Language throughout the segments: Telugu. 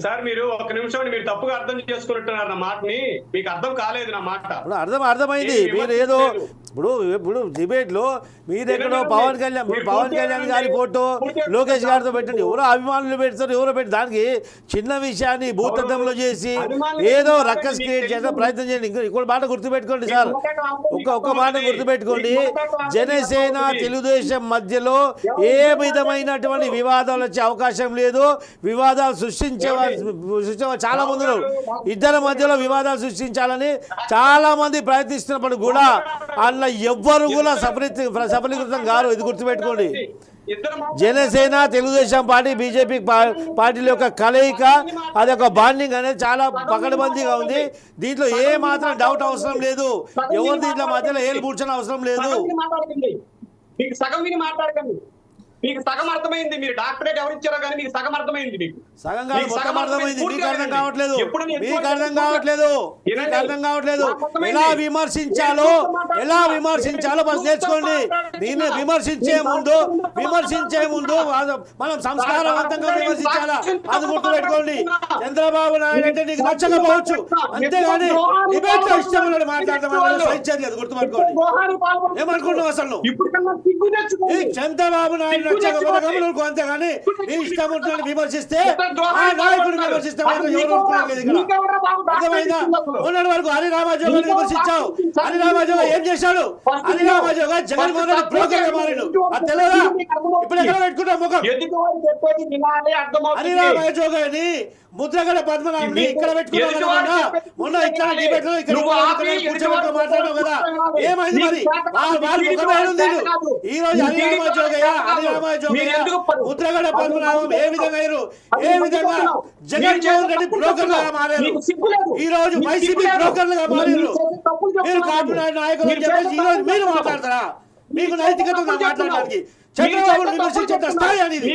సార్ మీరు ఒక నిమిషం మీరు తప్పుగా అర్థం చేసుకున్నట్టున్నారు నా మాటని. మీకు అర్థం కాలేదు నా మాట. అర్థమైంది. మీరు ఏదో ఇప్పుడు డిబేట్ లో మీరెక్కడో పవన్ కళ్యాణ్ గారి ఫోటో లోకేష్ గారితో పెట్టండి. ఎవరో అభిమానులు పెడతారు, ఎవరో పెట్టి దానికి చిన్న విషయాన్ని భూతద్దంలో చేసి ఏదో రక్కస్ క్రియేట్ చేయడం ప్రయత్నం చేయండి. ఇంకో మాట గుర్తుపెట్టుకోండి సార్, ఒక్క మాట గుర్తుపెట్టుకోండి. జనసేన తెలుగుదేశం మధ్యలో ఏ విధమైనటువంటి వివాదాలు వచ్చే అవకాశం లేదు. వివాదాలు సృష్టించే చాలా మంది ఇద్దరి మధ్యలో వివాదాలు సృష్టించాలని చాలా మంది ప్రయత్నిస్తున్నప్పుడు కూడా అందులో ఎవ్వరు కూడా సఫలీకృతం కాదు. ఇది గుర్తుపెట్టుకోండి. జనసేన తెలుగుదేశం పార్టీ బీజేపీ పార్టీల యొక్క కలయిక, అది ఒక బాండింగ్ అనేది చాలా పకడ్బందీగా ఉంది. దీంట్లో ఏ మాత్రం డౌట్ అవసరం లేదు. ఎవరు దీంట్లో మధ్యలో ఏలు కూర్చొని అవసరం లేదు. మీకు సగం అర్థమైంది. మీరు డాక్టరేట్ ఎవరు ఇచ్చారో కానీ మీకు సగం అర్థమైంది. మీకు సగం కాదు, మొత్తం అర్థమైంది. మీకు అర్థం కావట్లేదు. ఎలా విమర్శించాలో బస్ నేర్చుకోండి. దీన్ని విమర్శించే ముందు మనం సంస్కారవంతంగా విమర్శించాలా, అది గుర్తుపెట్టుకోండి. చంద్రబాబు నాయుడు అంటే నీకు నచ్చకపోవచ్చు, అంతేగాని డిబేట్ లో ఇష్టం ఉన్నది మాట్లాడతాం సహించేది, అది గుర్తుపెట్టుకోండి. ఏమనుకుంటున్నావు అసలు చంద్రబాబు నాయుడు నచ్చకపోతే అంతేగాని నీ ఇష్టం ఉంటుంది విమర్శిస్తే ఆ నాయకుడు విమర్శిస్తే ఎవరు ఒప్పుకోలేదు. ఇక్కడ అర్థమైందా? మొన్నటి వరకు హరిరామాజు గారిని విమర్శించావు. హరిరామాజు ఏం చేశాడు? హరిరామాజు గారు జగన్మోహన్ రెడ్డి బ్రోకర్ గా మారిండు. అది తెలియదా? ఇప్పుడు ఎక్కడ పెట్టుకుంటాం ముఖం? హరిరామాజు గారిని ముద్రగడ పద్మనాభుని ఇక్కడ పెట్టుకున్నావు కదా. మొన్న ఇక్కడ డిబేట్ లో ఇక్కడ కూర్చోబెట్టుకో మాట్లాడావు కదా. ఏమైంది మరి? వాళ్ళు ముఖమేడుంది. ఈ రోజు హరిరామాజు ముద్రగడ పద్మనాభం ఏ విధంగా జగన్మోహన్ రెడ్డి బ్రోకర్ గా మారారు. ఈ రోజు వైసీపీ బ్రోకర్ గా మారారు. మీరు కాపునాడు నాయకులు అని చెప్పేసి ఈ రోజు మీరు మాట్లాడతారా? మీకు నైతికత మాట్లాడడానికి చంద్రబాబు విమర్శించేంత స్థాయి అనేది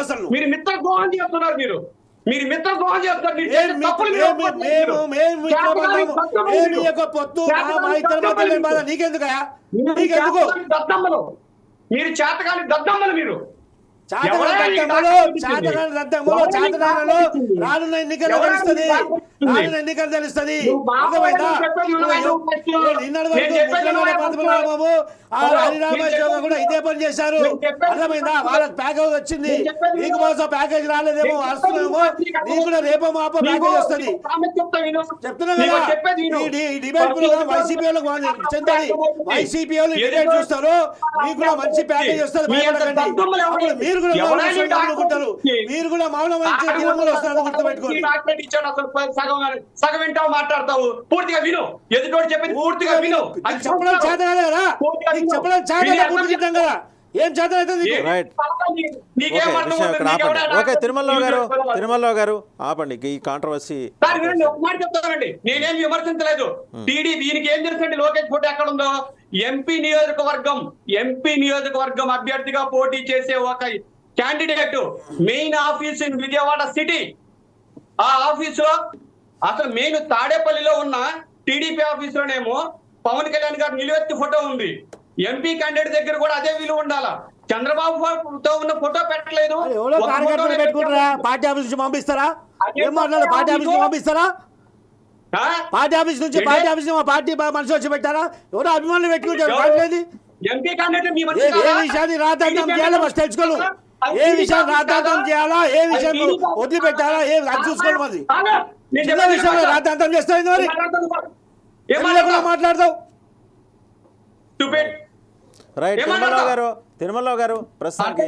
అసలు మీరు మిత్ర ద్రోహం చేస్తున్నారు. మీరు మిత్ర ద్రోహం చేస్తారు. నీకెందుకు దద్దమ్మలు, మీరు చేతకాని దద్దమ్మలు. మీరు రానున్న ఎన్నికల్లో తెలుస్తుంది. అర్థమైందా? పద్మనాభము హరిరామాజు కూడా ఇదే పని చేశారు. అర్థమైందా? వాళ్ళ ప్యాకేజ్ వచ్చింది, నీకు కోసం ప్యాకేజ్ రాలేదేమో, వస్తున్నామో నీకు కూడా రేపో మాపో ప్యాకేజ్ వస్తుంది. చెప్తున్నా కదా, ఈ డిబేట్ వైసీపీ వాళ్ళకి చెందాలి. వైసీపీ వాళ్ళు డిబేట్ చూస్తారు, మీకు కూడా మంచి ప్యాకేజ్ వస్తుంది. మీరు కూడా అనుకుంటారు, మీరు కూడా మౌనం వస్తారు. గుర్తుపెట్టుకోండి. సగం వింటావు, మాట్లాడతావు. పూర్తిగా విను. ఎదుటోడు చెప్పింది పూర్తిగా విను. చెప్పడం చేత కదా, చెప్పడం చేత పూర్తింటాం కదా. ఏం చేత తిరుమలరావు గారు ఆపండి ఈ కాంట్రవర్సీ. మాట చెప్తానండి, నేనేం విమర్శించలేదు. టీడీ దీనికి ఏం తెలుసండి? లోకేష్ ఫోటో ఎక్కడ ఉందో? ఎంపీ నియోజకవర్గం అభ్యర్థిగా పోటీ చేసే ఒక candidate main office in Vijayawada city. ఆ ఆఫీసులో అసలు మెయిన్ తాడేపల్లిలో ఉన్న టీడీపీ ఆఫీస్ లోనేమో పవన్ కళ్యాణ్ గారు నిలువెత్తి ఫోటో ఉంది. ఎంపీ క్యాండిడేట్ దగ్గర కూడా అదే విలువ ఉండాలా. చంద్రబాబుతో ఉన్న ఫోటో పెట్టలేదు. పార్టీ ఆఫీస్ నుంచి పంపిస్తారా? ఏం మాట్లాడాలి? పార్టీ ఆఫీస్ నుంచి పంపిస్తారా? పార్టీ ఆఫీస్ నుంచి పార్టీ మనిషి వచ్చి పెట్టారా? ఎవరో అభిమానులు పెట్టుకుంటారు. ఎంపీ క్యాండిడేట్ ఏ విషయాన్ని రాద్ధాంతం చేయాలో ఫస్ట్ తెలుసుకోను. ఏ విషయం రాద్ధాంతం చేయాలా, ఏ విషయం వదిలిపెట్టాలా, అది చూసుకోండి. మరి చిన్న విషయంలో రాద్ధాంతం చేస్తాయి. మరి మాట్లాడతావు. రైట్. తిరుమలరావు గారు ప్రస్తుతానికి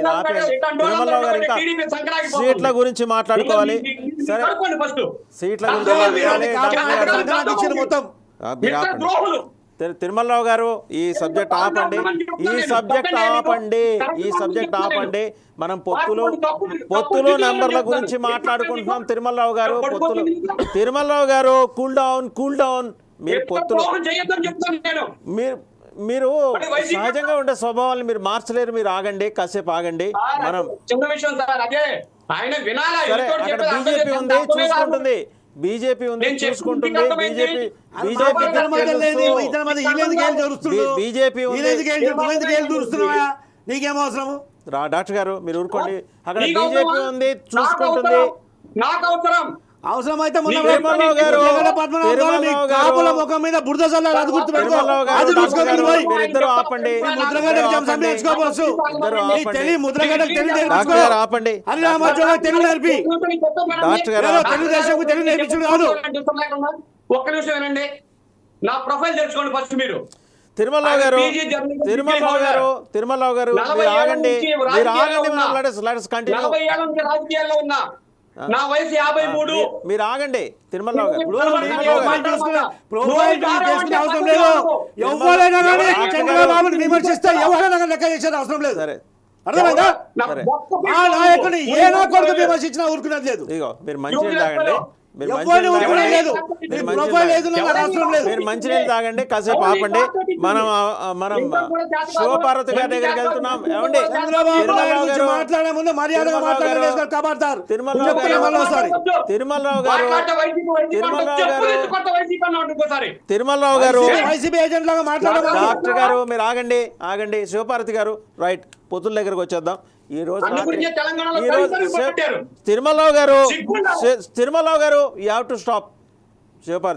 తిరుమలరావు గారు ఇంకా సీట్ల గురించి మాట్లాడుకోవాలి. సరే, సీట్ల గురించి తిరుమలరావు గారు ఈ సబ్జెక్ట్ ఆపండి. మనం పొత్తులు నంబర్ల గురించి మాట్లాడుకుంటున్నాం. తిరుమలరావు గారు కూల్ డౌన్. మీరు సహజంగా ఉండే స్వభావాన్ని మీరు మార్చలేరు. మీరు ఆగండి, కాసేపు ఆగండి. మనం బీజేపీ ఉంది చూసుకుంటుంది. డాక్టర్ గారు మీరు ఊరుకోండి. అక్కడ బీజేపీ ఉంది చూసుకుంటుంది. నాకు అవసరం. అవసరమైతే మొన్న తిరుమలరావు గారు, పద్మనాభం గారు మీ తిరుమలరావు గారు, కాపుల ముఖం మీద బురద చల్లాలి, అది గుర్తుపెట్టుకో. తిరుమలరావు గారు, అది డాక్టర్ గారు, చూసుకోవాలి. మీరిద్దరూ ఆపండి. ముద్రగడ్డకి ఆపండి. నేర్చుకోవచ్చు. ఇద్దరు నీ ఆపండి. తెలివి ముద్రగడ్డకి తెలివి డాక్టర్ నేర్పించుకో. గారు ఆపండి. హరిరామోజీరావు తెలుగు నేర్పి. డాక్టర్ గారు ఏదో తెలుగుదేశంకు తెలుగు నేర్పించుడు కాదు. ఒక్క నిమిషం వినండి, నా ప్రొఫైల్ తెలుసుకోండి ఫస్ట్ మీరు. తిరుమలరావు గారు, PG జర్నలిస్ట్ తిరుమలరావు గారు, తిరుమలరావు గారు, 40 మీరు ఏళ్ళ ఆగండి, నుంచి మీరు రాజకీయాల్లో ఆగండి, ఉన్నా. Let's continue. 40 ఏళ్ళ నుంచి రాజకీయాల్లో ఉన్నా, నా వయసు 53. మీరు ఆగండి తిరుమలరావు గారు. ఇప్పుడు తిరుమలరావు గారు, ప్రొఫైల్ చేసుకునే అవసరం లేదు. ఎవరైనా కానీ చంద్రబాబుని విమర్శిస్తే ఎవరైనా కానీ లెక్క చేసేది అవసరం లేదు. సరే అర్థమైందా? సరే. ఆ నాయకుని ఏ నా కొడుకు విమర్శించినా ఊరుకునేది లేదు. ఇదిగో మీరు మంచినీళ్ళు తాగండి, మీరు ఎవరిని మంచినీళ్ళు ఊరుకునేది తాగండి. లేదు. మీరు నీ మంచినీళ్ళు ప్రొఫైల్ తాగండి. ఏదో నాకు అవసరం లేదు. మీరు మంచినీళ్ళు తాగండి, కాసేపు ఆపండి. మనం శివపార్వతి గారి దగ్గరికి వెళ్తున్నాం. ఏమండి చంద్రబాబు తిరుమలరావు గురించి గారు, మాట్లాడే ముందు మర్యాదగా మాట్లాడలేదు కబార్దార్. తిరుమలరావు గారు, తిరుమలరావు గారు, తిరుమలరావు గారు, వైసీపీ ఏజెంట్ లాగా మాట్లాడమని. డాక్టర్ గారు మీరు ఆగండి, ఆగండి. శివపార్వతి గారు రైట్, పొత్తుల దగ్గరకు వచ్చేద్దాం. ఈ రోజు తిరుమలరావు గారు, తిరుమలరావు గారు, you have to stop. Shivaparvati